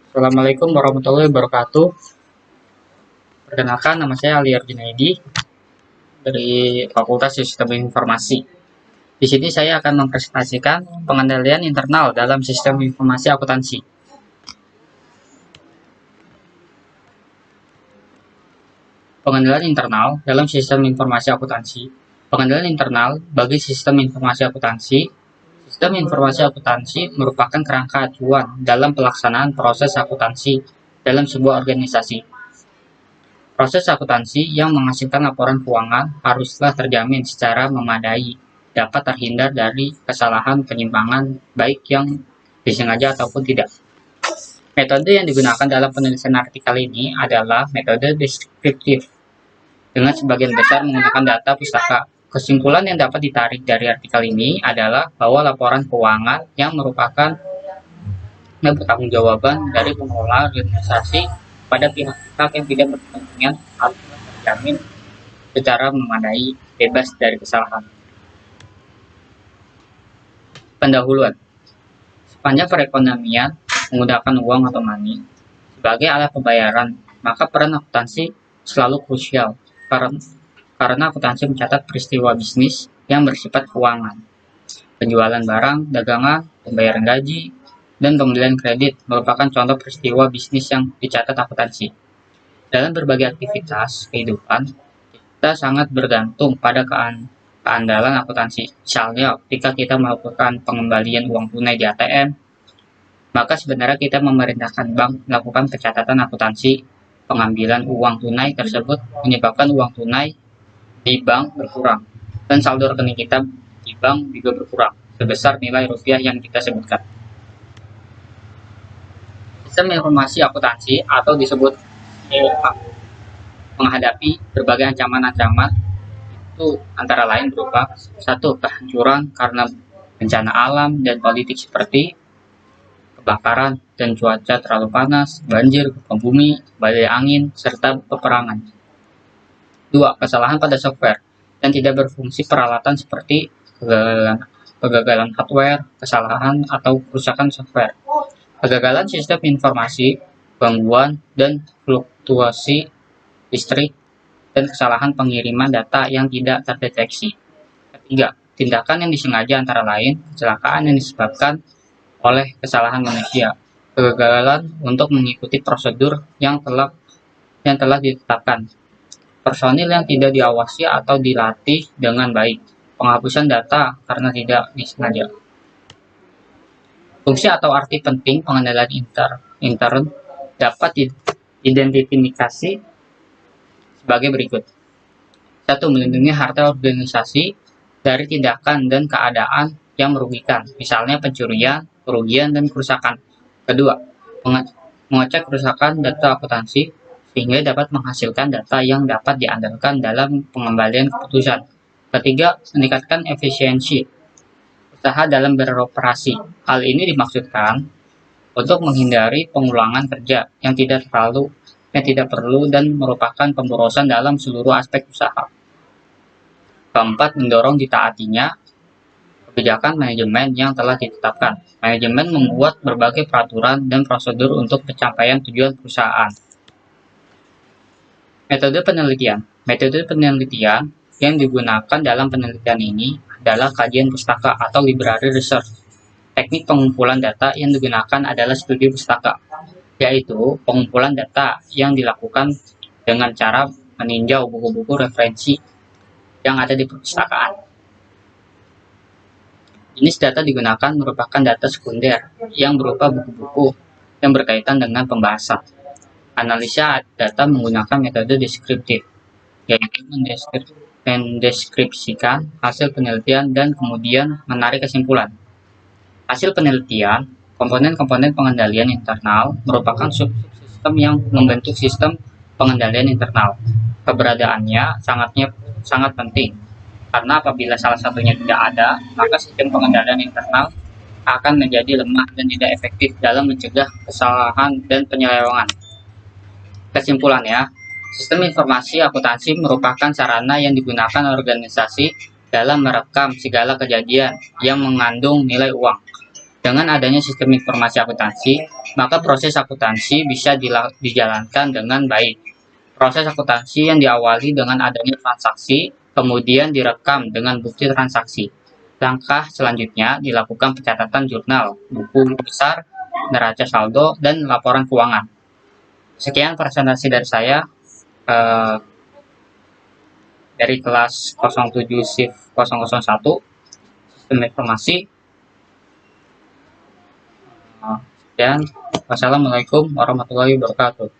Assalamualaikum warahmatullahi wabarakatuh. Perkenalkan, nama saya Ali Junaidi dari Fakultas Sistem Informasi. Di sini saya akan mempresentasikan pengendalian internal dalam sistem informasi akuntansi. Pengendalian internal dalam sistem informasi akuntansi. Pengendalian internal bagi sistem informasi akuntansi. Sistem informasi akuntansi merupakan kerangka acuan dalam pelaksanaan proses akuntansi dalam sebuah organisasi. Proses akuntansi yang menghasilkan laporan keuangan haruslah terjamin secara memadai, dapat terhindar dari kesalahan penyimpangan baik yang disengaja ataupun tidak. Metode yang digunakan dalam penulisan artikel ini adalah metode deskriptif, dengan sebagian besar menggunakan data pustaka. Kesimpulan yang dapat ditarik dari artikel ini adalah bahwa laporan keuangan yang merupakan pertanggungjawaban dari pengelola organisasi pada pihak-pihak yang tidak berkepentingan harus terjamin secara memadai, bebas dari kesalahan. Pendahuluan. Sepanjang perekonomian menggunakan uang atau money sebagai alat pembayaran, maka peran akuntansi selalu krusial karena akuntansi mencatat peristiwa bisnis yang bersifat keuangan. Penjualan barang, dagangan, pembayaran gaji, dan pembelian kredit merupakan contoh peristiwa bisnis yang dicatat akuntansi. Dalam berbagai aktivitas kehidupan, kita sangat bergantung pada keandalan akuntansi. Misalnya, ketika kita melakukan pengembalian uang tunai di ATM, maka sebenarnya kita memerintahkan bank melakukan pencatatan akuntansi. Pengambilan uang tunai tersebut menyebabkan uang tunai di bank berkurang, dan saldo rekening kita di bank juga berkurang sebesar nilai rupiah yang kita sebutkan. Sistem informasi akuntansi atau disebut SIA menghadapi berbagai ancaman-ancaman itu antara lain berupa 1. Kehancuran karena bencana alam dan politik seperti kebakaran dan cuaca terlalu panas, banjir, gempa bumi, badai angin, serta peperangan. 2. Kesalahan pada software dan tidak berfungsi peralatan seperti kegagalan hardware, kesalahan atau kerusakan software. Kegagalan sistem informasi, gangguan dan fluktuasi listrik, dan kesalahan pengiriman data yang tidak terdeteksi. 3. Tindakan yang disengaja antara lain kecelakaan yang disebabkan oleh kesalahan manusia, kegagalan untuk mengikuti prosedur yang telah ditetapkan, personil yang tidak diawasi atau dilatih dengan baik, penghapusan data karena tidak disengaja. Fungsi atau arti penting pengendalian intern dapat diidentifikasi sebagai berikut. 1. Melindungi harta organisasi dari tindakan dan keadaan yang merugikan, misalnya pencurian, kerugian, dan kerusakan. 2. Mengecek kerusakan data akuntansi sehingga dapat menghasilkan data yang dapat diandalkan dalam pengembalian keputusan. 3. Meningkatkan efisiensi usaha dalam beroperasi. Hal ini dimaksudkan untuk menghindari pengulangan kerja yang tidak perlu dan merupakan pemborosan dalam seluruh aspek usaha. 4. Mendorong ditaatinya kebijakan manajemen yang telah ditetapkan. Manajemen membuat berbagai peraturan dan prosedur untuk pencapaian tujuan perusahaan. Metode penelitian. Metode penelitian yang digunakan dalam penelitian ini adalah kajian pustaka atau library research. Teknik pengumpulan data yang digunakan adalah studi pustaka, yaitu pengumpulan data yang dilakukan dengan cara meninjau buku-buku referensi yang ada di perpustakaan. Jenis data digunakan merupakan data sekunder yang berupa buku-buku yang berkaitan dengan pembahasan. Analisa data menggunakan metode deskriptif, yaitu mendeskripsikan hasil penelitian dan kemudian menarik kesimpulan. Hasil penelitian, komponen-komponen pengendalian internal merupakan subsistem yang membentuk sistem pengendalian internal. Keberadaannya sangat penting, karena apabila salah satunya tidak ada, maka sistem pengendalian internal akan menjadi lemah dan tidak efektif dalam mencegah kesalahan dan penyelewengan. Kesimpulannya, sistem informasi akuntansi merupakan sarana yang digunakan organisasi dalam merekam segala kejadian yang mengandung nilai uang Dengan adanya sistem informasi akuntansi, maka proses akuntansi bisa dijalankan dengan baik. Proses akuntansi yang diawali dengan adanya transaksi, kemudian direkam dengan bukti transaksi. Langkah selanjutnya dilakukan pencatatan jurnal, buku besar, neraca saldo, dan laporan keuangan. Sekian presentasi dari saya dari kelas 07 shift 001 sistem informasi. Dan wassalamualaikum warahmatullahi wabarakatuh.